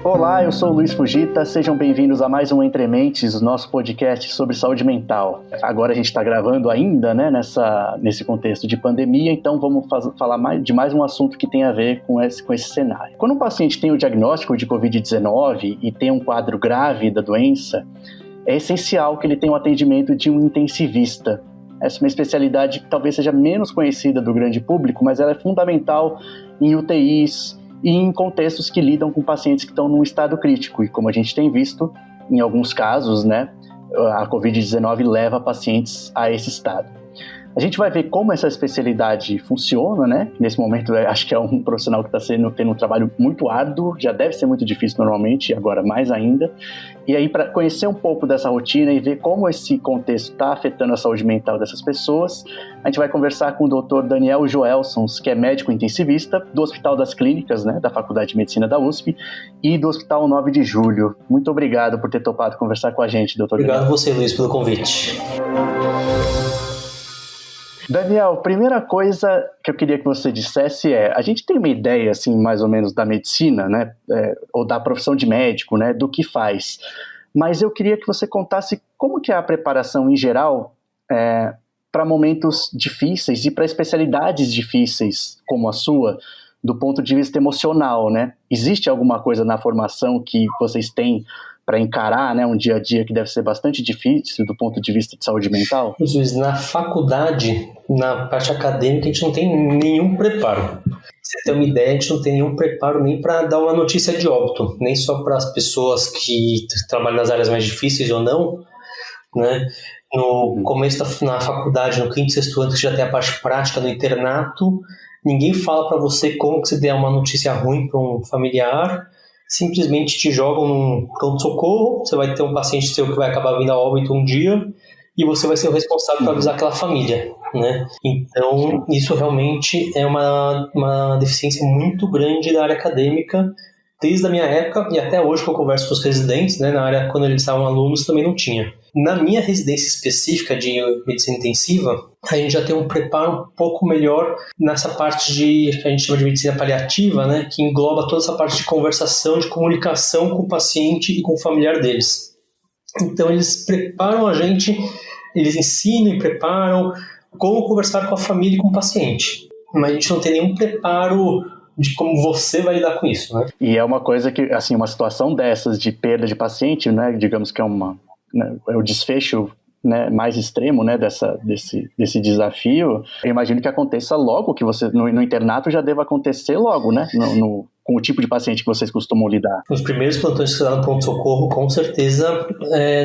Olá, eu sou o Luiz Fujita, sejam bem-vindos a mais um Entre Mentes, o nosso podcast sobre saúde mental. Agora a gente está gravando ainda, né, nesse contexto de pandemia, então vamos falar de mais um assunto que tem a ver com esse cenário. Quando um paciente tem o diagnóstico de Covid-19 e tem um quadro grave da doença, é essencial que ele tenha um atendimento de um intensivista. Essa é uma especialidade que talvez seja menos conhecida do grande público, mas ela é fundamental em UTIs, e em contextos que lidam com pacientes que estão num estado crítico. E como a gente tem visto, em alguns casos, né, a Covid-19 leva pacientes a esse estado. A gente vai ver como essa especialidade funciona, né? Nesse momento, acho que é um profissional que está tendo um trabalho muito árduo, já deve ser muito difícil normalmente, e agora mais ainda. E aí, para conhecer um pouco dessa rotina e ver como esse contexto está afetando a saúde mental dessas pessoas, a gente vai conversar com o Dr. Daniel Joelsons, que é médico intensivista do Hospital das Clínicas, né, da Faculdade de Medicina da USP, e do Hospital 9 de Julho. Muito obrigado por ter topado conversar com a gente, doutor. Obrigado a você, Luiz, pelo convite. Daniel, primeira coisa que eu queria que você dissesse a gente tem uma ideia, assim, mais ou menos da medicina, né, ou da profissão de médico, né, do que faz, mas eu queria que você contasse como que é a preparação em geral para momentos difíceis e para especialidades difíceis como a sua, do ponto de vista emocional, né? Existe alguma coisa na formação que vocês têm para encarar, né, um dia a dia que deve ser bastante difícil do ponto de vista de saúde mental? Luiz, na faculdade, na parte acadêmica, a gente não tem nenhum preparo. Pra você ter uma ideia, a gente não tem nenhum preparo nem para dar uma notícia de óbito, nem só para as pessoas que trabalham nas áreas mais difíceis ou não, né? No começo na faculdade, no quinto e sexto ano, que já tem a parte prática no internato, ninguém fala para você como que você der uma notícia ruim para um familiar. Simplesmente te jogam num pronto-socorro, você vai ter um paciente seu que vai acabar vindo a óbito um dia e você vai ser o responsável para avisar aquela família, né? Então, isso realmente é uma deficiência muito grande da área acadêmica, desde a minha época e até hoje que eu converso com os residentes, né, na área, quando eles estavam alunos, também não tinha. Na minha residência específica de medicina intensiva, a gente já tem um preparo um pouco melhor nessa parte que a gente chama de medicina paliativa, né, que engloba toda essa parte de conversação, de comunicação com o paciente e com o familiar deles. Então, eles preparam a gente, eles ensinam e preparam como conversar com a família e com o paciente. Mas a gente não tem nenhum preparo de como você vai lidar com isso, né? E é uma coisa que, assim, uma situação dessas de perda de paciente, né, digamos que é o desfecho, né, mais extremo, né, desse desafio, eu imagino que aconteça logo, que você, no internato já deva acontecer logo, né, com o tipo de paciente que vocês costumam lidar. Nos primeiros plantões que você dá no pronto-socorro, com certeza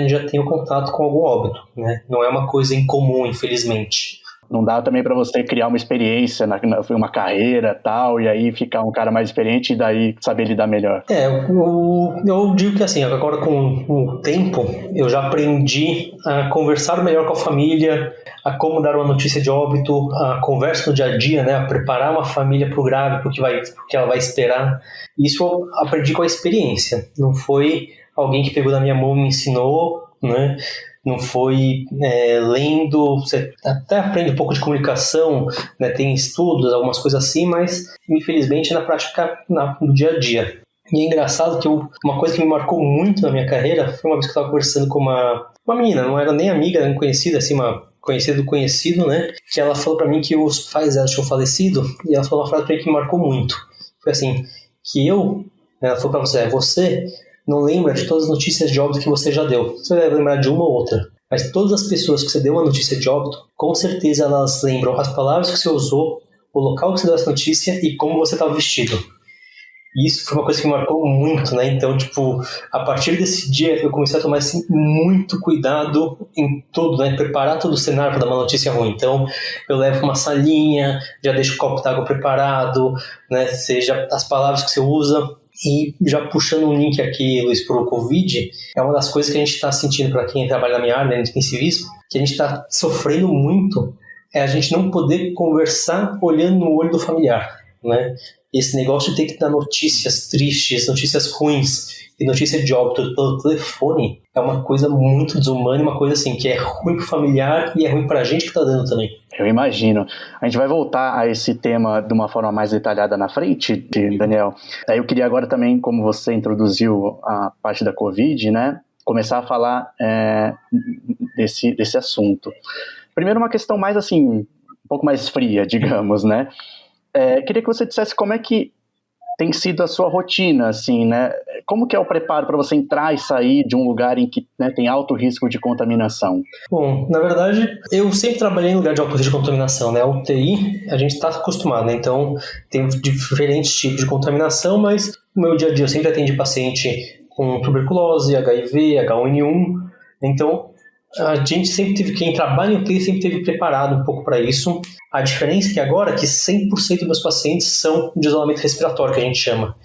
já tem o contato com algum óbito, né? Não é uma coisa incomum, infelizmente. Não dá também para você criar uma experiência, uma carreira tal, e aí ficar um cara mais experiente e daí saber lidar melhor. Eu digo que assim, agora com o tempo, eu já aprendi a conversar melhor com a família, a como dar uma notícia de óbito, a conversa no dia a dia, né, a preparar uma família para o grave, porque ela vai esperar. Isso eu aprendi com a experiência, não foi alguém que pegou na minha mão e me ensinou, né? Não foi lendo, você até aprende um pouco de comunicação, né, tem estudos, algumas coisas assim, mas infelizmente na prática, no dia a dia. E é engraçado que uma coisa que me marcou muito na minha carreira foi uma vez que eu estava conversando com uma menina, não era nem amiga, nem conhecida, assim, uma conhecida do conhecido, né, que ela falou para mim que os pais dela tinham falecido, e ela falou uma frase para mim que me marcou muito. Foi assim, que ela falou para você não lembra de todas as notícias de óbito que você já deu. Você deve lembrar de uma ou outra. Mas todas as pessoas que você deu uma notícia de óbito, com certeza elas lembram as palavras que você usou, o local que você deu essa notícia e como você estava vestido. E isso foi uma coisa que me marcou muito, né? Então, a partir desse dia eu comecei a tomar assim, muito cuidado em tudo, né? Preparar todo o cenário para dar uma notícia ruim. Então, eu levo uma salinha, já deixo o copo d'água preparado, né? Seja as palavras que você usa. E já puxando um link aqui, Luiz, para o Covid, é uma das coisas que a gente está sentindo para quem trabalha na minha área, né, no intensivismo, que a gente está sofrendo muito, é a gente não poder conversar olhando no olho do familiar, né? esse negócio de ter que dar notícias tristes, notícias ruins e notícia de óbito pelo telefone é uma coisa muito desumana, uma coisa assim que é ruim pro familiar e é ruim pra gente que tá dando também. Eu imagino. A gente vai voltar a esse tema de uma forma mais detalhada na frente, Daniel. Eu queria agora também, como você introduziu a parte da Covid, né, começar a falar desse assunto. Primeiro, uma questão mais assim, um pouco mais fria, digamos, né? Queria que você dissesse como é que tem sido a sua rotina, assim, né? Como que é o preparo para você entrar e sair de um lugar em que, né, tem alto risco de contaminação? Bom, na verdade, eu sempre trabalhei em lugar de alto risco de contaminação, né? A UTI, a gente está acostumado, né? Então, tem diferentes tipos de contaminação, mas no meu dia a dia eu sempre atendi paciente com tuberculose, HIV, H1N1, então a gente sempre teve, quem trabalha em UTI sempre teve preparado um pouco para isso. A diferença é que agora que 100% dos meus pacientes são de isolamento respiratório, que a gente chama.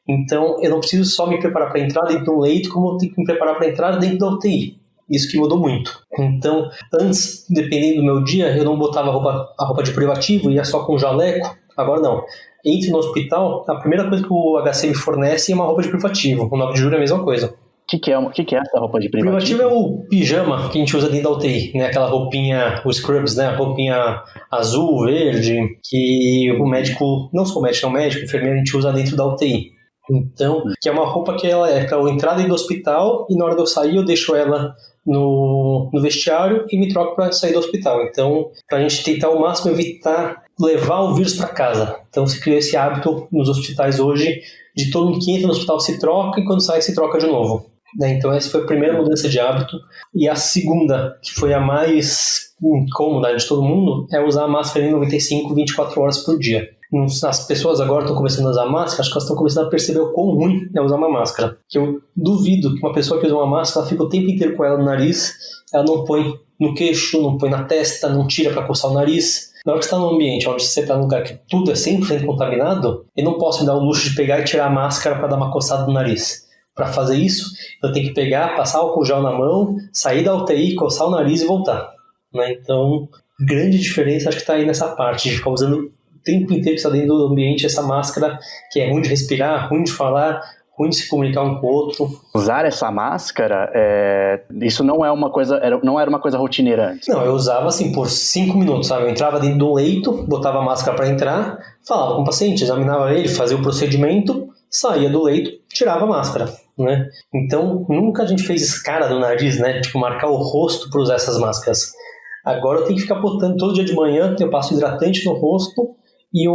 Então, eu não preciso só me preparar para entrar dentro de um leito, como eu tenho que me preparar para entrar dentro da UTI. Isso que mudou muito. Então, antes, dependendo do meu dia, eu não botava a roupa de privativo, ia só com jaleco. Agora não. Entre no hospital, a primeira coisa que o HC me fornece é uma roupa de privativo. O 9 de julho é a mesma coisa. O que é essa roupa de privativo? Privativo é o pijama que a gente usa dentro da UTI, né? Aquela roupinha, os scrubs, né? A roupinha azul, verde, que o médico, não só o médico, não o médico, o enfermeiro, a gente usa dentro da UTI. Então, que é uma roupa que ela é para eu entrar dentro do hospital e na hora de eu sair eu deixo ela no vestiário e me troco para sair do hospital. Então, para a gente tentar ao máximo evitar levar o vírus para casa. Então, se criou esse hábito nos hospitais hoje de todo mundo que entra no hospital se troca e quando sai se troca de novo. Então essa foi a primeira mudança de hábito. E a segunda, que foi a mais incômoda de todo mundo, é usar a máscara em 95, 24 horas por dia. As pessoas agora estão começando a usar máscara, acho que elas estão começando a perceber o quão ruim é usar uma máscara. Que eu duvido que uma pessoa que usa uma máscara, ela fica o tempo inteiro com ela no nariz, ela não põe no queixo, não põe na testa, não tira para coçar o nariz. Na hora que você está num ambiente onde você está num lugar que tudo é 100% contaminado, eu não posso me dar o luxo de pegar e tirar a máscara para dar uma coçada no nariz. Para fazer isso, eu tenho que pegar, passar álcool gel na mão, sair da UTI, coçar o nariz e voltar. Né? Então, grande diferença acho que está aí nessa parte, de ficar usando o tempo inteiro que está dentro do ambiente essa máscara, que é ruim de respirar, ruim de falar, ruim de se comunicar um com o outro. Usar essa máscara, isso não era uma coisa rotineira antes? Não, eu usava assim por 5 minutos, sabe? Eu entrava dentro do leito, botava a máscara para entrar, falava com o paciente, examinava ele, fazia o procedimento, saía do leito, tirava a máscara, né? Então, nunca a gente fez escara no nariz, né? Tipo, marcar o rosto para usar essas máscaras. Agora eu tenho que ficar botando todo dia de manhã, eu passo hidratante no rosto e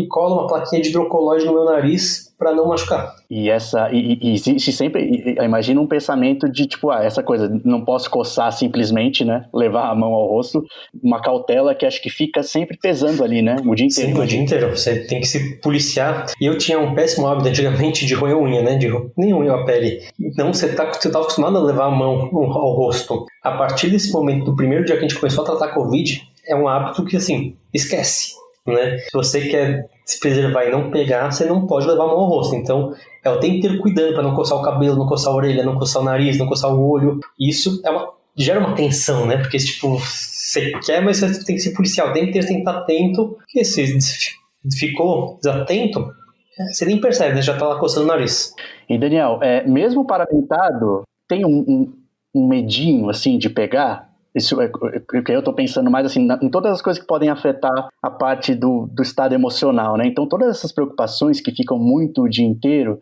colo uma plaquinha de hidrocolóide no meu nariz para não machucar. E existe sempre, imagina um pensamento de tipo, essa coisa, não posso coçar simplesmente, né, levar a mão ao rosto, uma cautela que acho que fica sempre pesando ali, né, o dia inteiro. Sim, o dia inteiro, você tem que se policiar. E eu tinha um péssimo hábito antigamente de roer unha, né, nem unha a pele. Então você tá acostumado a levar a mão ao rosto. A partir desse momento, do primeiro dia que a gente começou a tratar Covid, é um hábito que, assim, esquece. Né? Se você quer se preservar e não pegar, você não pode levar a mão ao rosto. Então, é o tempo inteiro cuidando para não coçar o cabelo, não coçar a orelha, não coçar o nariz, não coçar o olho. Isso gera uma tensão, né? Porque, tipo, você quer, mas você tem que ser policial. O tempo inteiro tem que estar atento, porque se ficou desatento, você nem percebe, né? Já tá lá coçando o nariz. E, Daniel, mesmo paramentado, tem um medinho, assim, de pegar? Isso é o que eu estou pensando mais assim, em todas as coisas que podem afetar a parte do estado emocional, né? Então, todas essas preocupações que ficam muito o dia inteiro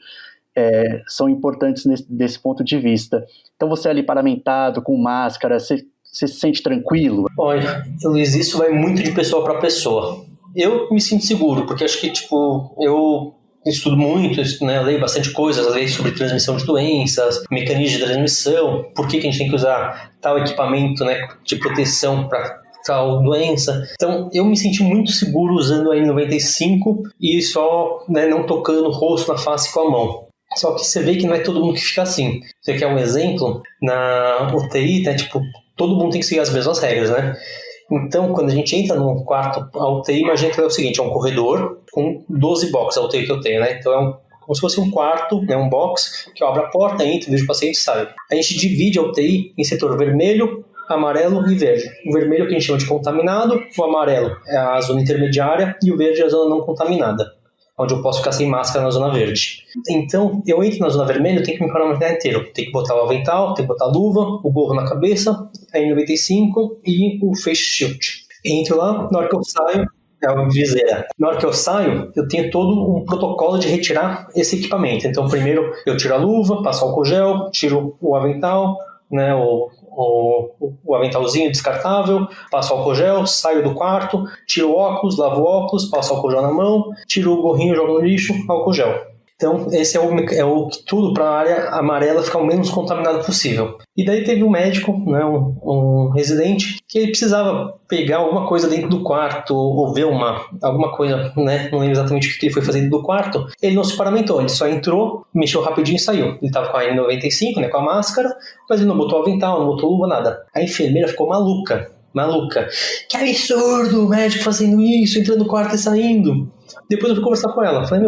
são importantes desse ponto de vista. Então, você ali paramentado, com máscara, você se sente tranquilo? Olha, Luiz, isso vai muito de pessoa para pessoa. Eu me sinto seguro, porque acho que, tipo, eu estudo muito, né, leio bastante coisas, leio sobre transmissão de doenças, mecanismos de transmissão, por que a gente tem que usar tal equipamento, né, de proteção para tal doença. Então, eu me senti muito seguro usando a N95 e só, né, não tocando o rosto, na face com a mão. Só que você vê que não é todo mundo que fica assim. Você quer um exemplo? Na UTI, né, tipo, todo mundo tem que seguir as mesmas regras, né? Então, quando a gente entra num quarto, a UTI, imagina que é o seguinte, é um corredor com 12 boxes, a UTI que eu tenho, né? Então, como se fosse um quarto, né, um box, que eu abro a porta, entro, vejo o paciente e sai. A gente divide a UTI em setor vermelho, amarelo e verde. O vermelho é o que a gente chama de contaminado, o amarelo é a zona intermediária e o verde é a zona não contaminada. onde eu posso ficar sem máscara na zona verde. Então, eu entro na zona vermelha, eu tenho que me paramentrar inteiro. Tenho que botar o avental, tenho que botar a luva, o gorro na cabeça, a N95 e o face shield. Entro lá, na hora que eu saio, é uma viseira. Na hora que eu saio, eu tenho todo um protocolo de retirar esse equipamento. Então, primeiro eu tiro a luva, passo álcool gel, tiro o avental, né, o aventalzinho descartável, passo álcool gel, saio do quarto, tiro o óculos, lavo o óculos, passo álcool gel na mão, tiro o gorrinho, jogo no lixo, álcool gel. Então, esse é o tudo para a área amarela ficar o menos contaminada possível. E daí teve um médico, né, um residente, que ele precisava pegar alguma coisa dentro do quarto, ou ver alguma coisa, né, não lembro exatamente o que ele foi fazer dentro do quarto. Ele não se paramentou, ele só entrou, mexeu rapidinho e saiu. Ele estava com a N95, né, com a máscara, mas ele não botou avental, não botou luva, nada. A enfermeira ficou maluca. Que absurdo o médico fazendo isso, entrando no quarto e saindo. Depois eu fui conversar com ela, falei,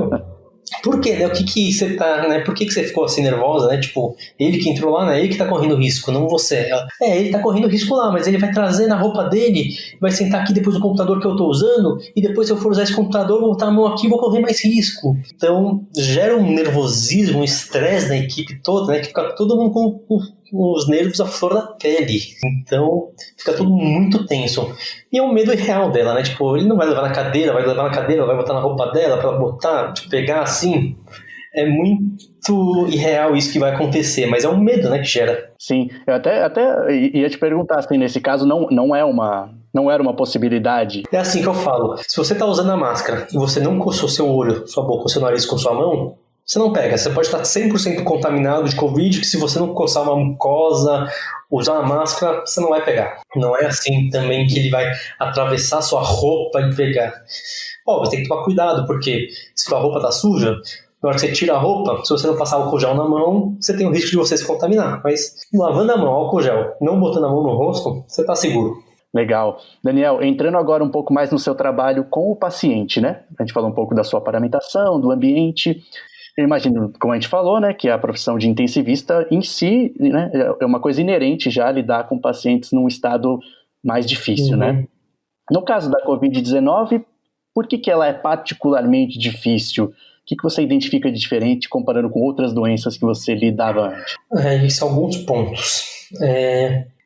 por quê, né? O que você tá, né? Por que você ficou assim nervosa, né? Tipo, ele que entrou lá, né? Ele que tá correndo risco, não você. Ele tá correndo risco lá, mas ele vai trazer na roupa dele, vai sentar aqui depois do computador que eu tô usando, e depois se eu for usar esse computador, vou botar a mão aqui e vou correr mais risco. Então, gera um nervosismo, um estresse na equipe toda, né? Que fica todo mundo com os nervos à flor da pele. Então, fica tudo muito tenso. E é um medo irreal dela, né? Tipo, ele não vai levar na cadeira, vai botar na roupa dela pra ela botar, tipo, pegar assim. É muito irreal isso que vai acontecer, mas é um medo, né, que gera. Sim, eu até ia te perguntar, assim, nesse caso não era uma possibilidade. É assim que eu falo. Se você tá usando a máscara e você não coçou seu olho, sua boca ou seu nariz com sua mão, você não pega. Você pode estar 100% contaminado de Covid, que se você não coçar uma mucosa, usar uma máscara, você não vai pegar. Não é assim também que ele vai atravessar sua roupa e pegar. Você tem que tomar cuidado, porque se sua roupa tá suja, na hora que você tira a roupa, se você não passar álcool gel na mão, você tem o risco de você se contaminar. Mas lavando a mão, álcool gel, não botando a mão no rosto, você tá seguro. Legal. Daniel, entrando agora um pouco mais no seu trabalho com o paciente, né? A gente falou um pouco da sua paramentação, do ambiente. Eu imagino, como a gente falou, né, que a profissão de intensivista em si, né, é uma coisa inerente já lidar com pacientes num estado mais difícil, né? No caso da Covid-19, por que ela é particularmente difícil? O que você identifica de diferente comparando com outras doenças que você lidava antes? Isso são alguns pontos.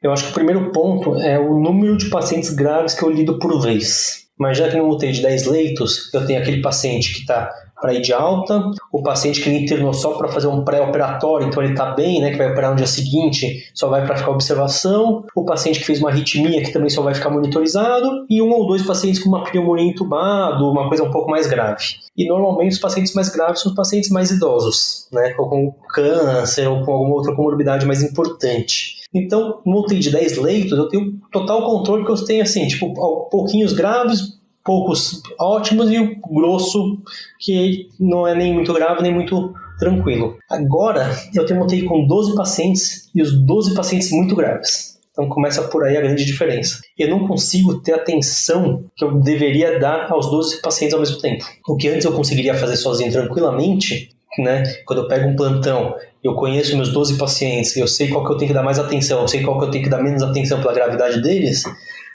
Eu acho que o primeiro ponto é o número de pacientes graves que eu lido por vez. Mas já que no UTI de 10 leitos, eu tenho aquele paciente que está para ir de alta, o paciente que ele internou só para fazer um pré-operatório, então ele está bem, né, que vai operar no dia seguinte, só vai para ficar observação, o paciente que fez uma arritmia, que também só vai ficar monitorizado, e 1 ou 2 pacientes com uma pneumonia entubado, uma coisa um pouco mais grave. E normalmente os pacientes mais graves são os pacientes mais idosos, né, ou com câncer, ou com alguma outra comorbidade mais importante. Então, no UTI de 10 leitos, eu tenho total controle que eu tenho, assim, tipo, pouquinhos graves, poucos ótimos e o grosso que não é nem muito grave nem muito tranquilo. Agora eu tenho uma UTI com 12 pacientes e os 12 pacientes muito graves. Então começa por aí a grande diferença. Eu não consigo ter a atenção que eu deveria dar aos 12 pacientes ao mesmo tempo. O que antes eu conseguiria fazer sozinho tranquilamente, né? Quando eu pego um plantão, eu conheço meus 12 pacientes, eu sei qual que eu tenho que dar mais atenção, eu sei qual que eu tenho que dar menos atenção pela gravidade deles.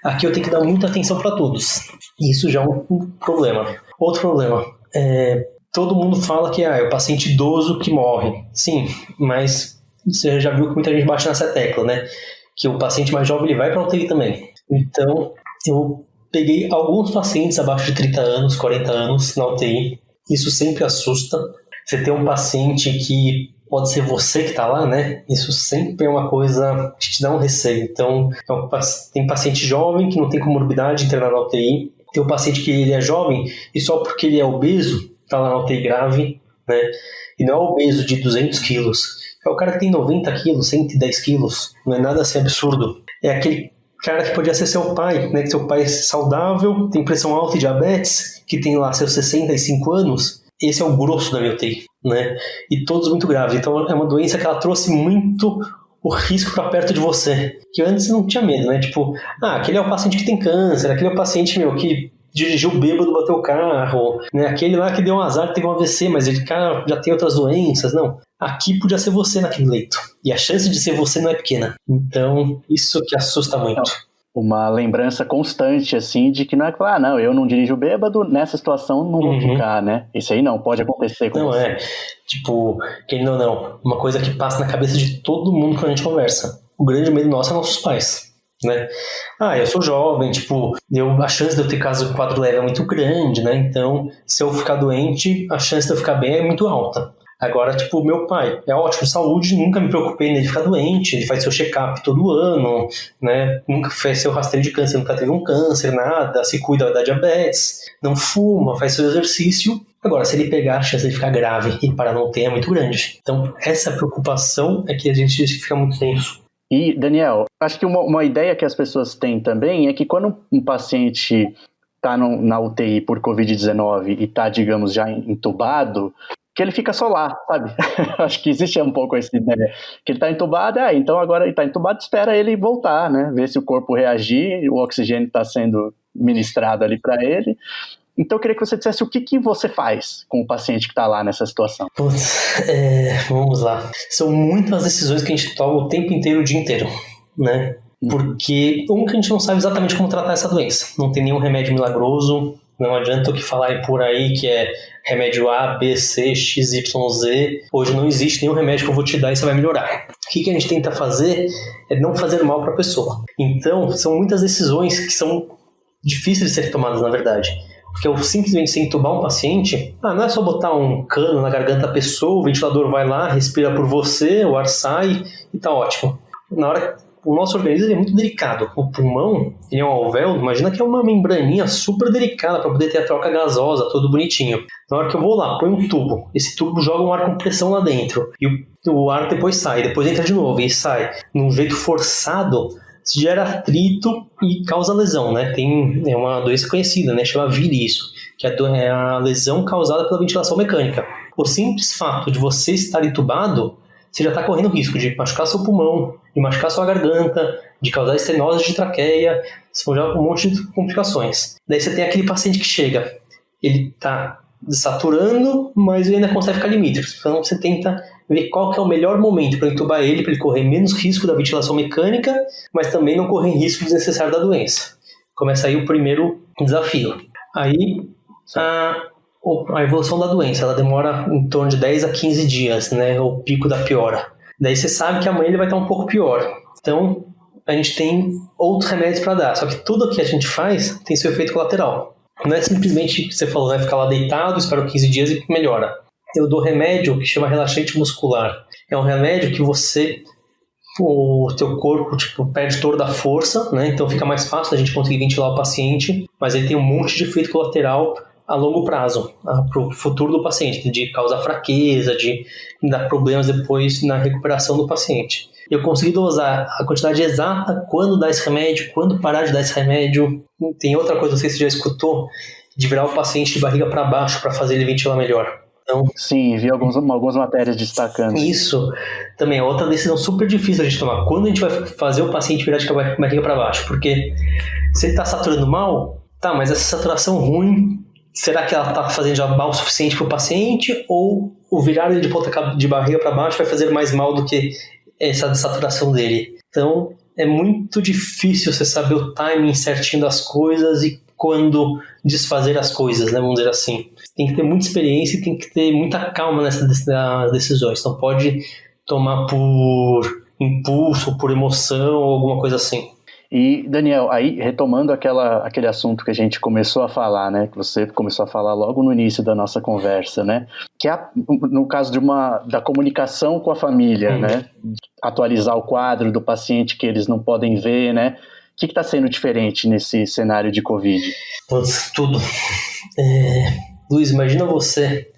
Aqui eu tenho que dar muita atenção para todos. Isso já é um problema. Outro problema, todo mundo fala que é o paciente idoso que morre. Sim, mas você já viu que muita gente bate nessa tecla, né? Que o paciente mais jovem ele vai para a UTI também. Então, eu peguei alguns pacientes abaixo de 30 anos, 40 anos na UTI. Isso sempre assusta. Você tem um paciente que pode ser você que está lá, né? Isso sempre é uma coisa que te dá um receio. Então, tem paciente jovem que não tem comorbidade interna na UTI. Tem um paciente que ele é jovem e só porque ele é obeso está lá na UTI grave, né? E não é obeso de 200 quilos. É o cara que tem 90 quilos, 110 quilos. Não é nada assim absurdo. É aquele cara que podia ser seu pai, né? Que seu pai é saudável, tem pressão alta e diabetes, que tem lá seus 65 anos. Esse é o grosso da minha UTI, né? E todos muito graves. Então é uma doença que ela trouxe muito o risco para perto de você. Que antes não tinha medo, né? Tipo, aquele é o paciente que tem câncer, aquele é o paciente, que dirigiu bêbado, bateu o carro, né? Aquele lá que deu um azar, teve um AVC, mas ele, cara, já tem outras doenças. Não. Aqui podia ser você naquele leito. E a chance de ser você não é pequena. Então, isso que assusta muito. uma lembrança constante, assim, de que não é que falar, não, eu não dirijo bêbado, nessa situação não vou ficar, né? Isso aí não, pode acontecer com você. Não, tipo, querendo ou não, uma coisa que passa na cabeça de todo mundo quando a gente conversa. O grande medo nosso é nossos pais, né? Eu sou jovem, tipo, a chance de eu ter caso de quadro leve é muito grande, né? Então, se eu ficar doente, a chance de eu ficar bem é muito alta. Agora, tipo, meu pai é ótimo, saúde, nunca me preocupei nele ficar doente, ele faz seu check-up todo ano, né? Nunca fez seu rastreio de câncer, nunca teve um câncer, nada, se cuida da diabetes, não fuma, faz seu exercício. Agora, se ele pegar, a chance de ficar grave e parar não ter é muito grande. Então, essa preocupação é que a gente fica muito tenso. E, Daniel, acho que uma ideia que as pessoas têm também é que quando um paciente está na UTI por Covid-19 e está, digamos, já entubado, que ele fica só lá, sabe? Acho que existe um pouco essa ideia. Que ele está entubado, então agora ele está entubado, espera ele voltar, né? Ver se o corpo reagir, o oxigênio está sendo ministrado ali para ele. Então eu queria que você dissesse o que você faz com o paciente que está lá nessa situação. Vamos lá. São muitas decisões que a gente toma o tempo inteiro, o dia inteiro, né? Porque, que a gente não sabe exatamente como tratar essa doença. Não tem nenhum remédio milagroso, não adianta o que falar por aí que é remédio A, B, C, X, Y, Z. Hoje não existe nenhum remédio que eu vou te dar e você vai melhorar. O que a gente tenta fazer é não fazer mal para a pessoa. Então, são muitas decisões que são difíceis de ser tomadas, na verdade. Porque eu simplesmente sem entubar um paciente, não é só botar um cano na garganta da pessoa, o ventilador vai lá, respira por você, o ar sai e tá ótimo. Na hora o nosso organismo é muito delicado. O pulmão, ele é um alvéolo, imagina que é uma membraninha super delicada para poder ter a troca gasosa, tudo bonitinho. Na hora que eu vou lá, põe um tubo, esse tubo joga um ar com pressão lá dentro, e o ar depois sai, depois entra de novo e sai. Num jeito forçado, se gera atrito e causa lesão, né? É uma doença conhecida, né? Chama VIR isso, que é a lesão causada pela ventilação mecânica. O simples fato de você estar entubado, você já está correndo risco de machucar seu pulmão, de machucar sua garganta, de causar estenose de traqueia, são já um monte de complicações. Daí você tem aquele paciente que chega, ele está desaturando, mas ele ainda consegue ficar limite. Então você tenta ver qual que é o melhor momento para entubar ele, para ele correr menos risco da ventilação mecânica, mas também não correr risco desnecessário da doença. Começa aí o primeiro desafio. Aí a evolução da doença, ela demora em torno de 10 a 15 dias, né, o pico da piora. Daí você sabe que amanhã ele vai estar um pouco pior. Então, a gente tem outros remédios para dar. Só que tudo que a gente faz tem seu efeito colateral. Não é simplesmente, você falou, né, ficar lá deitado, espera 15 dias e melhora. Eu dou remédio que chama relaxante muscular. É um remédio que o teu corpo perde toda a força, né? Então fica mais fácil a gente conseguir ventilar o paciente, mas ele tem um monte de efeito colateral a longo prazo, para o futuro do paciente, de causar fraqueza, de dar problemas depois na recuperação do paciente. Eu consegui dosar a quantidade exata, quando dar esse remédio, quando parar de dar esse remédio. Tem outra coisa, não sei se você já escutou, de virar o paciente de barriga para baixo para fazer ele ventilar melhor. Então, sim, vi algumas matérias destacando. Isso também é outra decisão super difícil a gente tomar. Quando a gente vai fazer o paciente virar de barriga para baixo? Porque se ele está saturando mal, mas essa saturação ruim, será que ela está fazendo já mal o suficiente para o paciente? Ou o virar ele de barriga para baixo vai fazer mais mal do que essa desaturação dele? Então, é muito difícil você saber o timing certinho das coisas e quando desfazer as coisas, né? Vamos dizer assim. Tem que ter muita experiência e tem que ter muita calma nessas decisões. Não pode tomar por impulso, por emoção ou alguma coisa assim. E, Daniel, aí retomando aquele assunto que a gente começou a falar, né, que você começou a falar logo no início da nossa conversa, né, que é no caso da comunicação com a família, né, atualizar o quadro do paciente que eles não podem ver, né, o que está sendo diferente nesse cenário de Covid? Tudo. Luiz, imagina você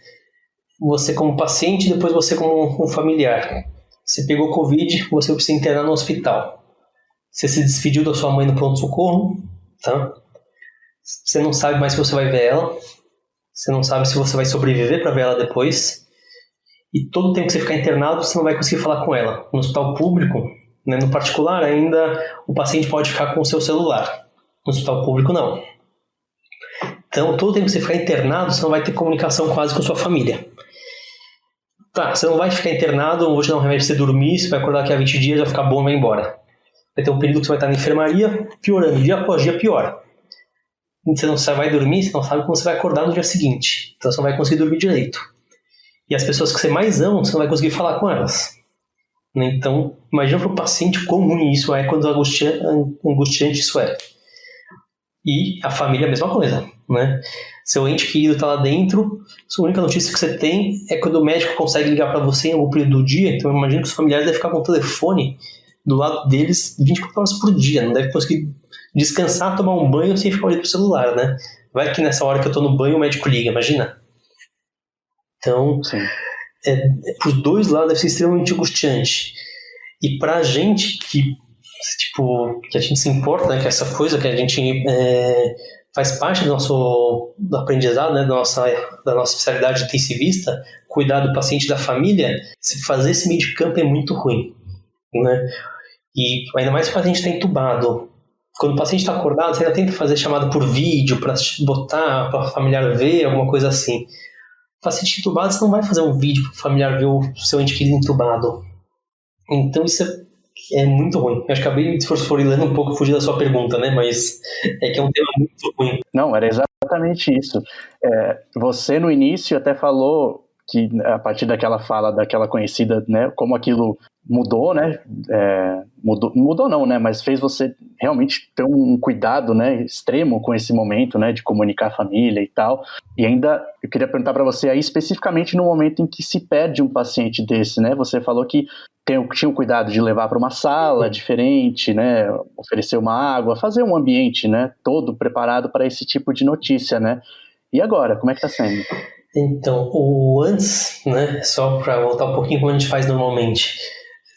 como paciente e depois você como um familiar. Você pegou Covid, você precisa internar no hospital. Você se despediu da sua mãe no pronto-socorro, tá? Você não sabe mais se você vai ver ela. Você não sabe se você vai sobreviver para ver ela depois. E todo o tempo que você ficar internado, você não vai conseguir falar com ela. No hospital público, né, no particular, ainda o paciente pode ficar com o seu celular. No hospital público, não. Então, todo o tempo que você ficar internado, você não vai ter comunicação quase com a sua família. Você não vai ficar internado, vou te dar um remédio pra você dormir, você vai acordar daqui a 20 dias, vai ficar bom e vai embora. vai ter um período que você vai estar na enfermaria, piorando, dia após dia pior. Você vai dormir, você não sabe como você vai acordar no dia seguinte. Então você não vai conseguir dormir direito. E as pessoas que você mais ama, você não vai conseguir falar com elas. Então, imagina para o paciente quão ruim isso é, quando angustiante isso é. E a família é a mesma coisa, né? Seu ente querido está lá dentro, a única notícia que você tem é quando o médico consegue ligar para você em algum período do dia. Então eu imagino que os familiares devem ficar com o telefone do lado deles 24 horas por dia, não deve conseguir descansar, tomar um banho sem ficar olhando pro celular, né? Vai que nessa hora que eu tô no banho o médico liga, imagina. Então, pros dois lados deve ser extremamente angustiante. E pra gente que a gente se importa, né, que essa coisa que a gente faz parte do aprendizado, né, da nossa especialidade intensivista, cuidar do paciente e da família, se fazer esse meio de campo é muito ruim, né? E ainda mais se o paciente está entubado. Quando o paciente está acordado, você ainda tenta fazer chamada por vídeo para botar para o familiar ver, alguma coisa assim. O paciente entubado, você não vai fazer um vídeo para o familiar ver o seu ente querido entubado. Então isso é muito ruim. Eu acho que acabei me esforçando um pouco, fugir da sua pergunta, né? Mas é que é um tema muito ruim. Não, era exatamente isso. Você no início até falou que a partir daquela fala daquela conhecida, né, como aquilo mudou, né, mudou não, né, mas fez você realmente ter um cuidado, né, extremo com esse momento, né, de comunicar a família e tal. E ainda eu queria perguntar para você aí especificamente no momento em que se perde um paciente desse, né, você falou que tinha um cuidado de levar para uma sala diferente, né, oferecer uma água, fazer um ambiente, né, todo preparado para esse tipo de notícia, né. E agora, como é que está sendo? Então, o antes, né, só para voltar um pouquinho como a gente faz normalmente,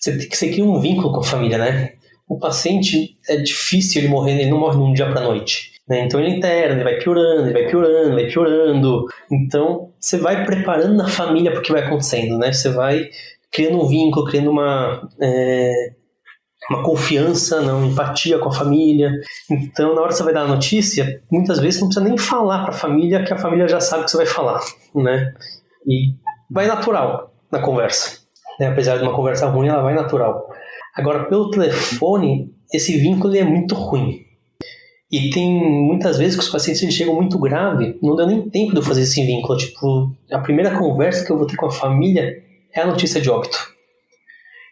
você cria um vínculo com a família, né? O paciente, é difícil ele morrer, ele não morre de um dia para a noite, né? Então ele interna, ele vai piorando, ele vai piorando, vai piorando. Então, você vai preparando na família para o que vai acontecendo, né? Você vai criando um vínculo, criando uma confiança, uma empatia com a família. Então, na hora que você vai dar a notícia, muitas vezes você não precisa nem falar para a família, que a família já sabe o que você vai falar, né? E vai natural na conversa, né? Apesar de uma conversa ruim, ela vai natural. Agora, pelo telefone, esse vínculo é muito ruim. E tem muitas vezes que os pacientes chegam muito grave, não deu nem tempo de eu fazer esse vínculo. Tipo, a primeira conversa que eu vou ter com a família é a notícia de óbito.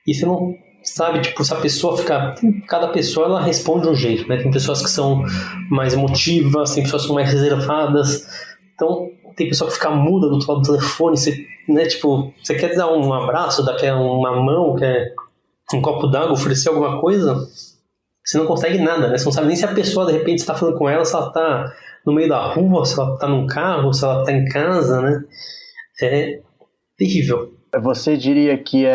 E você não sabe, tipo, se a pessoa ficar... Cada pessoa, ela responde de um jeito, né? Tem pessoas que são mais emotivas, tem pessoas que são mais reservadas. Então, tem pessoa que fica muda do outro lado do telefone. Você, né, tipo, você quer dar um abraço, quer uma mão, quer um copo d'água, oferecer alguma coisa, você não consegue nada, né? Você não sabe nem se a pessoa, de repente, está falando com ela, se ela está no meio da rua, se ela está num carro, se ela está em casa, né? É terrível. Você diria que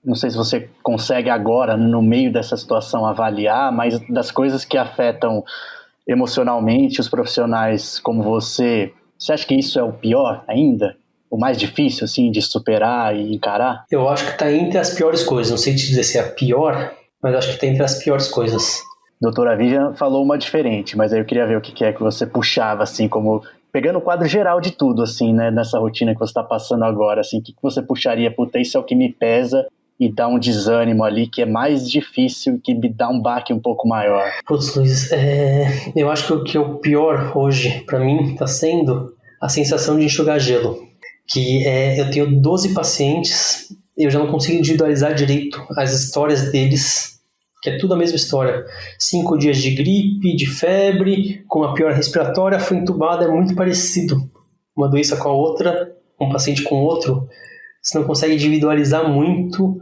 não sei se você consegue agora, no meio dessa situação, avaliar, mas das coisas que afetam emocionalmente os profissionais como você acha que isso é o pior ainda? O mais difícil, assim, de superar e encarar? Eu acho que está entre as piores coisas. Não sei te dizer se é a pior, mas acho que está entre as piores coisas. Doutora Vivian falou uma diferente, mas aí eu queria ver o que é que você puxava, assim, como... Pegando o quadro geral de tudo, assim, né, nessa rotina que você está passando agora, assim, o que você puxaria? Puta, isso é o que me pesa e dá um desânimo ali, que é mais difícil, que me dá um baque um pouco maior. Putz, Luiz, eu acho que o que é o pior hoje, para mim, está sendo a sensação de enxugar gelo. Que eu tenho 12 pacientes, eu já não consigo individualizar direito as histórias deles, que é tudo a mesma história. 5 dias de gripe, de febre, com a pior respiratória, foi entubada, é muito parecido. Uma doença com a outra, um paciente com outro, você não consegue individualizar muito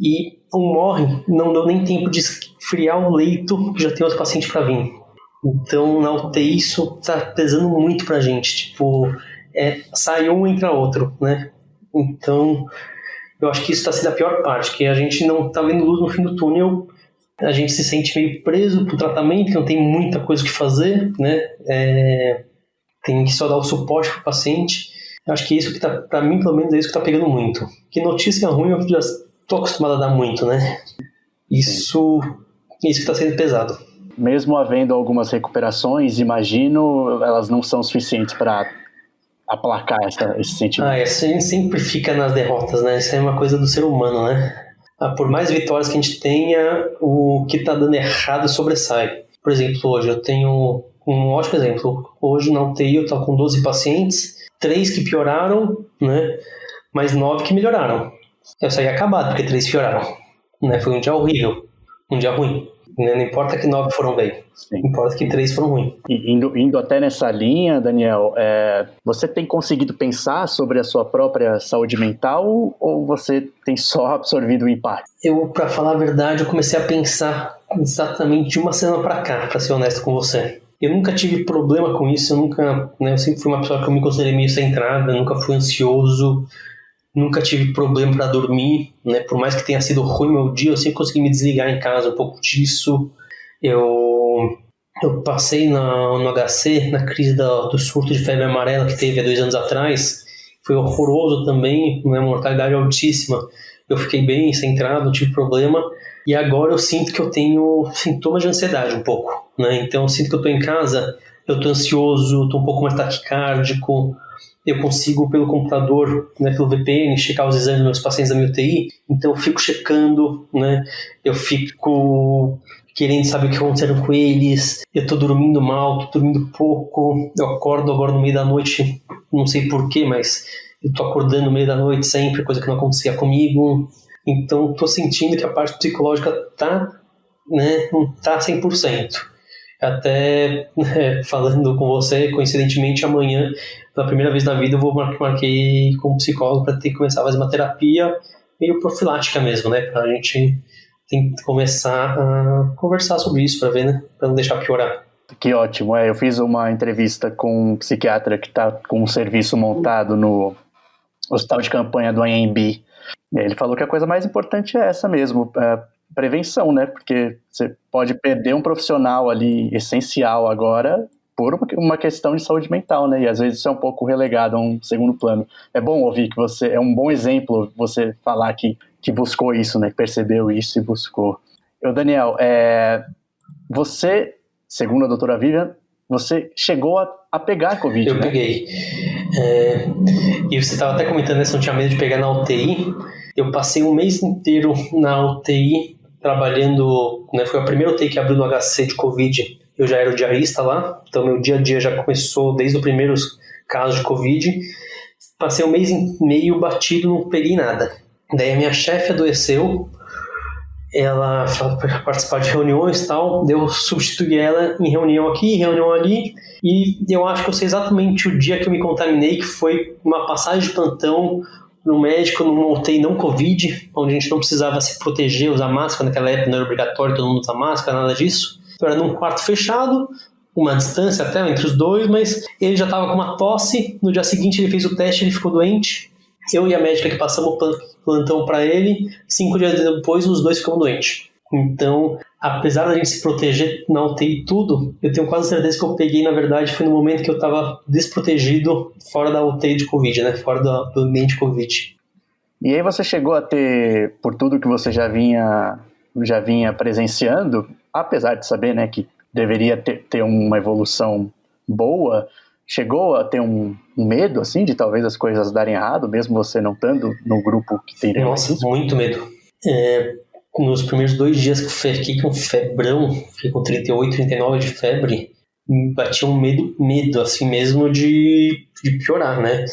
e um morre, não deu nem tempo de esfriar o leito, que já tem outro paciente para vir. Então, na UTI, isso tá pesando muito pra gente, tipo... sai um, entra outro, né? Então, eu acho que isso está sendo a pior parte, que a gente não está vendo luz no fim do túnel, a gente se sente meio preso pro tratamento, não tem muita coisa que fazer, né? Tem que só dar o suporte pro paciente. Eu acho que isso que tá, pra mim, pelo menos, é isso que tá pegando muito. Que notícia ruim eu já tô acostumado a dar muito, né? Isso que tá sendo pesado. Mesmo havendo algumas recuperações, imagino, elas não são suficientes para aplacar esse sentimento. A gente sempre fica nas derrotas, né? Isso é uma coisa do ser humano, né? por mais vitórias que a gente tenha, o que está dando errado sobressai. Por exemplo, hoje eu tenho um ótimo exemplo. Hoje na UTI eu estou com 12 pacientes, 3 que pioraram, né? Mas 9 que melhoraram. Eu saí acabado porque 3 pioraram. Né? Foi um dia horrível, um dia ruim. Não importa que 9 foram bem, Sim. Importa que 3 foram ruins. E indo até nessa linha, Daniel, você tem conseguido pensar sobre a sua própria saúde mental ou você tem só absorvido o impacto? Pra falar a verdade, eu comecei a pensar exatamente de uma semana pra cá, pra ser honesto com você. Eu nunca tive problema com isso, eu sempre fui uma pessoa que eu me considerei meio centrada, nunca fui ansioso, nunca tive problema para dormir, né? Por mais que tenha sido ruim meu dia, eu sempre consegui me desligar em casa um pouco disso. Eu passei no HC, na crise do surto de febre amarela que teve há 2 anos atrás. Foi horroroso também, né? Mortalidade altíssima. Eu fiquei bem centrado, não tive problema. E agora eu sinto que eu tenho sintomas de ansiedade um pouco, né? Então eu sinto que eu estou em casa, eu estou ansioso, estou um pouco mais taquicárdico. Eu consigo, pelo computador, né, pelo VPN, checar os exames dos meus pacientes da minha UTI. Então eu fico checando, né? Eu fico querendo saber o que aconteceu com eles. Eu tô dormindo mal, tô dormindo pouco. Eu acordo agora no meio da noite, não sei porquê, mas eu tô acordando no meio da noite sempre, coisa que não acontecia comigo. Então tô sentindo que a parte psicológica não tá 100%. Até falando com você, coincidentemente, amanhã, pela primeira vez na vida, eu marquei com um psicólogo para ter que começar a fazer uma terapia meio profilática mesmo, né? Pra gente começar a conversar sobre isso, para ver, né? Para não deixar piorar. Que ótimo. Eu fiz uma entrevista com um psiquiatra que está com um serviço montado no hospital de campanha do Anhembi. Ele falou que a coisa mais importante é essa mesmo, prevenção, né? Porque você pode perder um profissional ali essencial agora por uma questão de saúde mental, né? E às vezes isso é um pouco relegado a um segundo plano. É bom ouvir que você é um bom exemplo, você falar que buscou isso, né? Percebeu isso e buscou. Daniel, você, segundo a doutora Vivian, você chegou a pegar Covid, né? Eu peguei. E você estava até comentando, né? Se não tinha medo de pegar na UTI. Eu passei um mês inteiro na UTI trabalhando, né? Foi a primeira UTI que abriu no HC de Covid. Eu já era o diarista lá, então meu dia a dia já começou desde os primeiros casos de Covid. Passei um mês e meio batido, não peguei nada. Daí a minha chefe adoeceu, ela foi participar de reuniões e tal, eu substituí ela em reunião aqui, reunião ali, e eu acho que eu sei exatamente o dia que eu me contaminei, que foi uma passagem de plantão no médico, numa UTI não Covid, onde a gente não precisava se proteger, usar máscara, naquela época não era obrigatório todo mundo usar máscara, nada disso. Eu era num quarto fechado, uma distância até entre os dois, mas ele já estava com uma tosse, no dia seguinte ele fez o teste, ele ficou doente, eu e a médica que passamos o plantão para ele, 5 dias depois os dois ficamos doentes. Então, apesar da gente se proteger na UTI e tudo, eu tenho quase certeza que eu peguei, na verdade, foi no momento que eu estava desprotegido fora da UTI de Covid, né? Fora do ambiente Covid. E aí você chegou a ter, por tudo que você já vinha presenciando, apesar de saber, né, que deveria ter uma evolução boa, chegou a ter um medo, assim, de talvez as coisas darem errado, mesmo você não estando no grupo que tem... Nossa, muito medo. Nos primeiros 2 dias que eu fiquei com febrão, fiquei com 38, 39 de febre, me batia um medo assim mesmo de piorar, né?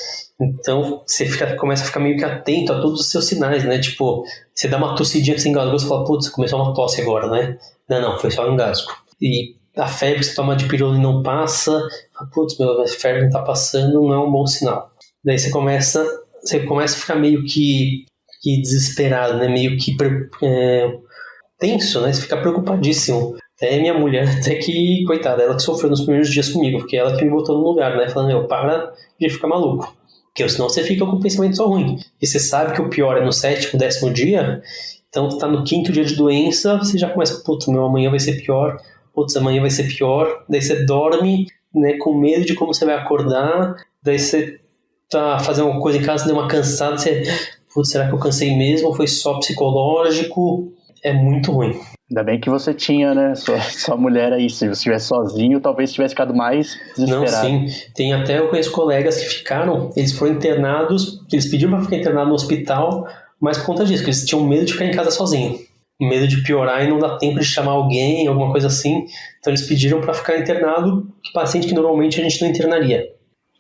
Então você começa a ficar meio que atento a todos os seus sinais, né? Tipo, você dá uma tossidinha que você engasgou, você fala, putz, começou uma tosse agora, né? Não, foi só um engasgo. E a febre que você toma de pirona e não passa, putz, a febre não tá passando, não é um bom sinal. Daí você começa a ficar meio que desesperado, né? Meio que tenso, né? Você fica preocupadíssimo. Até minha mulher, até que, coitada, ela que sofreu nos primeiros dias comigo, porque ela que me botou no lugar, né? Falando, para de ficar maluco. Porque senão você fica com um pensamento só ruim. E você sabe que o pior é no 7º, 10º dia, então tá no 5º dia de doença, você já começa, putz, amanhã vai ser pior, amanhã vai ser pior. Daí você dorme, né, com medo de como você vai acordar, daí você tá fazendo uma coisa em casa, deu uma cansada, você, putz, será que eu cansei mesmo? Foi só psicológico? É muito ruim. Ainda bem que você tinha, né, sua mulher aí. Se você estivesse sozinho, talvez tivesse ficado mais desesperado. Não, sim. Eu conheço colegas que ficaram, eles foram internados, eles pediram para ficar internado no hospital, mas por conta disso, que eles tinham medo de ficar em casa sozinho, medo de piorar e não dar tempo de chamar alguém, alguma coisa assim. Então eles pediram para ficar internado, paciente que normalmente a gente não internaria.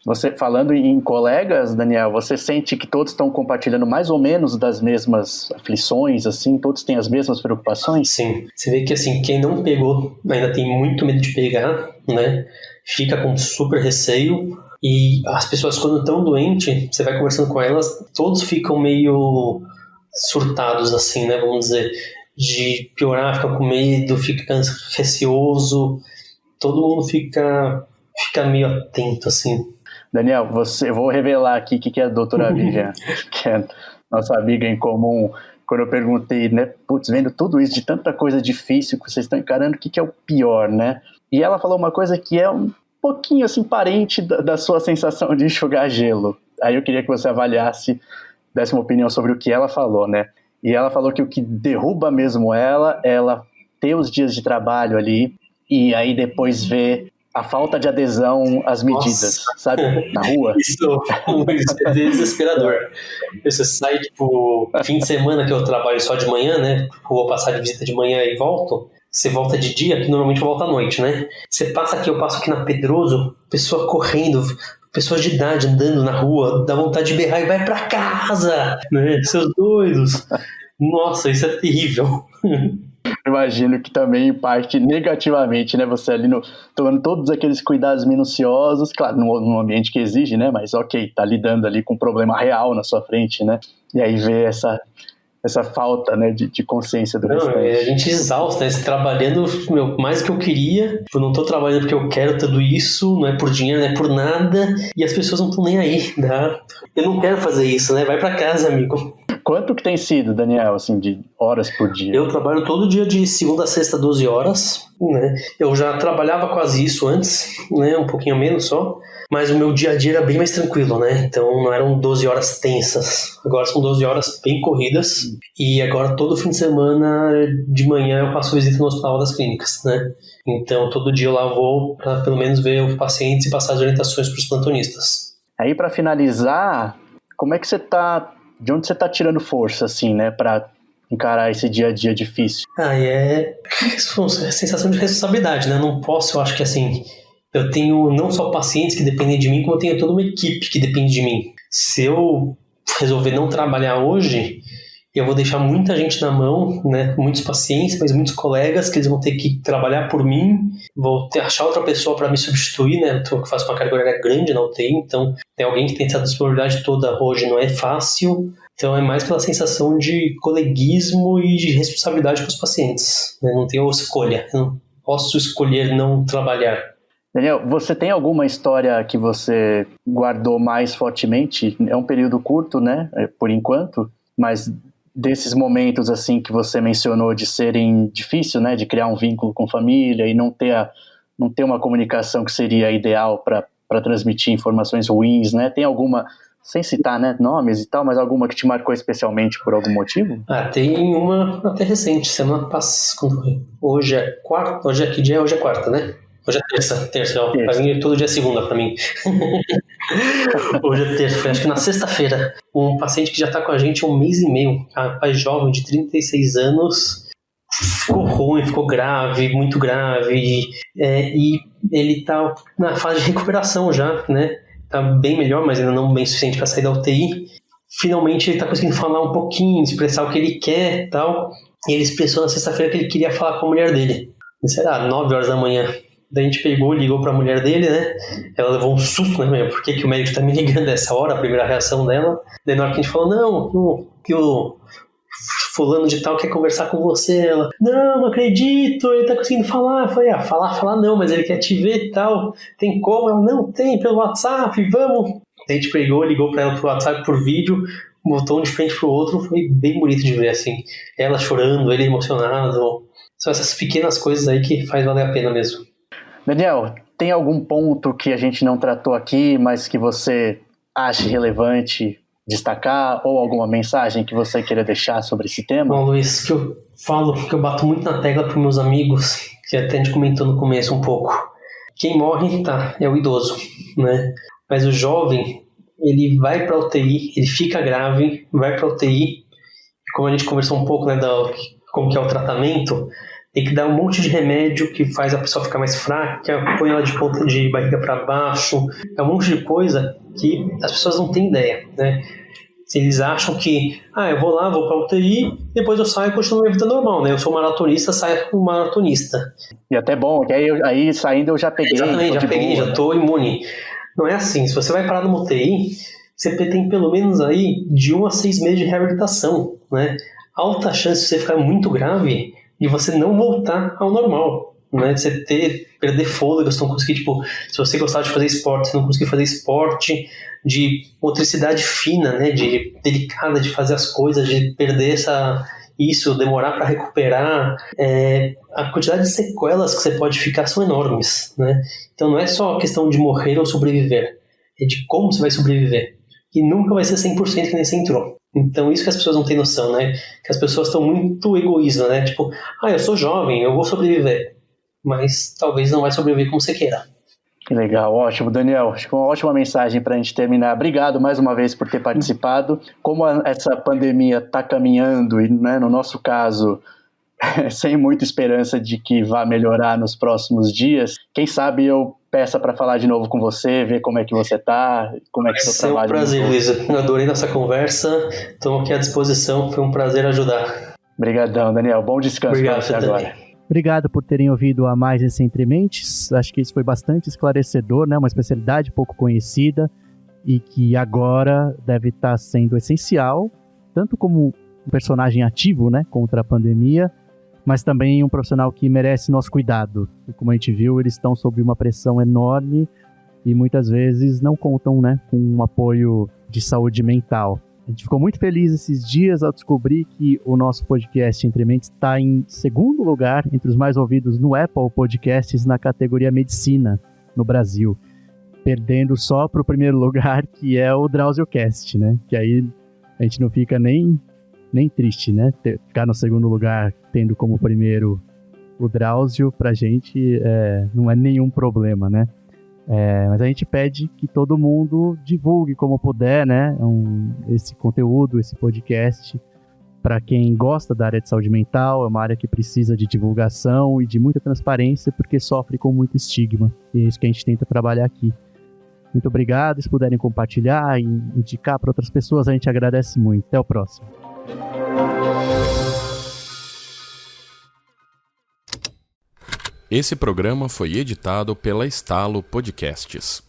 Você, falando em colegas, Daniel, você sente que todos estão compartilhando mais ou menos das mesmas aflições, assim? Todos têm as mesmas preocupações? Sim. Você vê que, assim, quem não pegou ainda tem muito medo de pegar, né? Fica com super receio. E as pessoas, quando estão doentes, você vai conversando com elas, todos ficam meio surtados, assim, né? Vamos dizer, de piorar, fica com medo, fica receoso. Todo mundo fica meio atento, assim. Daniel, eu vou revelar aqui o que é a doutora Vivian, que é nossa amiga em comum. Quando eu perguntei, né, putz, vendo tudo isso, de tanta coisa difícil que vocês estão encarando, o que é o pior, né? E ela falou uma coisa que é um pouquinho, assim, parente da sua sensação de enxugar gelo. Aí eu queria que você avaliasse, desse uma opinião sobre o que ela falou, né? E ela falou que o que derruba mesmo ela ter os dias de trabalho ali, e aí depois ver a falta de adesão às medidas, sabe? Na rua. Isso é desesperador. Você sai, tipo, fim de semana que eu trabalho só de manhã, né? Vou passar de visita de manhã e volto. Você volta de dia, que normalmente eu volto à noite, né? Você passa aqui, eu passo aqui na Pedroso, pessoa correndo, pessoas de idade andando na rua, dá vontade de berrar e vai pra casa, né? Seus doidos. Nossa, isso é terrível. Imagino que também impacte negativamente, né? Você ali tomando todos aqueles cuidados minuciosos, claro, num ambiente que exige, né? Mas ok, tá lidando ali com um problema real na sua frente, né? E aí vê essa falta, né, de consciência do restante. A gente exausta, né? Trabalhando, mais do que eu queria. Eu não tô trabalhando porque eu quero tudo isso, não é por dinheiro, não é por nada. E as pessoas não estão nem aí, né? Eu não quero fazer isso, né? Vai pra casa, amigo. Quanto que tem sido, Daniel, assim, de horas por dia? Eu trabalho todo dia de segunda a sexta, 12 horas, né? Eu já trabalhava quase isso antes, né? Um pouquinho menos só. Mas o meu dia a dia era bem mais tranquilo, né? Então não eram 12 horas tensas. Agora são 12 horas bem corridas. E agora todo fim de semana, de manhã, eu passo visita no Hospital das Clínicas, né? Então todo dia eu lá vou para pelo menos ver os pacientes e passar as orientações para os plantonistas. Aí para finalizar, como é que você tá... De onde você tá tirando força, assim, né? Para encarar esse dia a dia difícil? É sensação de responsabilidade, né? Não posso, eu acho que assim... Eu tenho não só pacientes que dependem de mim, como eu tenho toda uma equipe que depende de mim. Se eu resolver não trabalhar hoje, eu vou deixar muita gente na mão, né? Muitos pacientes, mas muitos colegas que eles vão ter que trabalhar por mim. Vou achar outra pessoa para me substituir, né? Eu faço uma carga horária grande na UTI, então tem alguém que tem essa disponibilidade toda hoje, não é fácil. Então é mais pela sensação de coleguismo e de responsabilidade com os pacientes. Né? Não tenho escolha, eu não posso escolher não trabalhar. Daniel, você tem alguma história que você guardou mais fortemente? É um período curto, né, por enquanto, mas desses momentos assim que você mencionou de serem difícil, né, de criar um vínculo com família e não ter uma comunicação que seria ideal para transmitir informações ruins, né? Tem alguma, sem citar, né, nomes e tal, mas alguma que te marcou especialmente por algum motivo? Tem uma até recente, semana passada. Hoje é quarta, hoje é que dia? Hoje é quarta, né? Hoje é terça. Pra mim, todo dia é segunda, pra mim. Hoje é terça, acho que na sexta-feira. Um paciente que já tá com a gente há um mês e meio, um rapaz jovem de 36 anos, ficou ruim, ficou grave, muito grave, e ele tá na fase de recuperação já, né? Tá bem melhor, mas ainda não bem suficiente para sair da UTI. Finalmente ele tá conseguindo falar um pouquinho, expressar o que ele quer e tal. E ele expressou na sexta-feira que ele queria falar com a mulher dele. Será 9 horas da manhã. Daí a gente ligou pra mulher dele, né? Ela levou um susto, né? Por que o médico tá me ligando nessa hora? A primeira reação dela. Daí na hora que a gente falou, não, que o fulano de tal quer conversar com você. Ela, não acredito, ele tá conseguindo falar. Eu falei, falar não, mas ele quer te ver e tal. Tem como? Ela, não, tem, pelo WhatsApp, vamos. Daí a gente ligou pra ela pro WhatsApp por vídeo, botou um de frente pro outro, foi bem bonito de ver, assim. Ela chorando, ele emocionado. São essas pequenas coisas aí que faz valer a pena mesmo. Daniel, tem algum ponto que a gente não tratou aqui, mas que você ache relevante destacar, ou alguma mensagem que você queira deixar sobre esse tema? Bom, Luiz, que eu falo, que eu bato muito na tecla para meus amigos, que até a gente comentou no começo um pouco. Quem morre, é o idoso, né? Mas o jovem, ele vai para UTI, ele fica grave, vai para UTI como a gente conversou um pouco, né, como que é o tratamento, tem que dar um monte de remédio que faz a pessoa ficar mais fraca, põe ela de ponta de barriga para baixo, é um monte de coisa que as pessoas não têm ideia, né? Eles acham que, eu vou lá, vou pra UTI, depois eu saio e continuo minha vida normal, né? Eu sou maratonista, saio como maratonista. E até bom, que aí saindo eu já peguei. Exatamente, já peguei, boa, já tô imune. Não é assim, se você vai parar numa UTI, você tem pelo menos aí de 1 a 6 meses de reabilitação, né? Alta chance de você ficar muito grave e você não voltar ao normal, né? De você perder fôlego, você não conseguir, se você gostava de fazer esporte, você não conseguir fazer esporte, de motricidade fina, né? De delicada de fazer as coisas, de perder isso, demorar para recuperar, a quantidade de sequelas que você pode ficar são enormes, né? Então não é só a questão de morrer ou sobreviver, é de como você vai sobreviver. E nunca vai ser 100% que nem você entrou. Então isso que as pessoas não têm noção, né? Que as pessoas estão muito egoístas, né? Tipo, eu sou jovem, eu vou sobreviver. Mas talvez não vai sobreviver como você queira. Que legal, ótimo, Daniel. Acho que uma ótima mensagem para a gente terminar. Obrigado mais uma vez por ter participado. Como essa pandemia está caminhando e, né, no nosso caso, sem muita esperança de que vá melhorar nos próximos dias, quem sabe eu peça para falar de novo com você, ver como é que você está, como é que seu trabalho... É um prazer, Luiz. Eu adorei nossa conversa. Estou aqui à disposição. Foi um prazer ajudar. Obrigadão, Daniel. Bom descanso para você agora. Também. Obrigado por terem ouvido a mais esse Entre Mentes. Acho que isso foi bastante esclarecedor, né? Uma especialidade pouco conhecida e que agora deve estar sendo essencial, tanto como um personagem ativo, né, contra a pandemia, mas também um profissional que merece nosso cuidado. E como a gente viu, eles estão sob uma pressão enorme e muitas vezes não contam, né, com um apoio de saúde mental. A gente ficou muito feliz esses dias ao descobrir que o nosso podcast Entre Mentes está em segundo lugar entre os mais ouvidos no Apple Podcasts na categoria Medicina no Brasil, perdendo só para o primeiro lugar, que é o DrauzioCast, né? Que aí a gente não fica nem triste, né? Ficar no segundo lugar tendo como primeiro o Drauzio, pra gente não é nenhum problema, né? Mas a gente pede que todo mundo divulgue como puder, né, esse conteúdo, esse podcast, para quem gosta da área de saúde mental. É uma área que precisa de divulgação e de muita transparência, porque sofre com muito estigma. E é isso que a gente tenta trabalhar aqui. Muito obrigado. Se puderem compartilhar e indicar para outras pessoas, a gente agradece muito. Até o próximo. Esse programa foi editado pela Estalo Podcasts.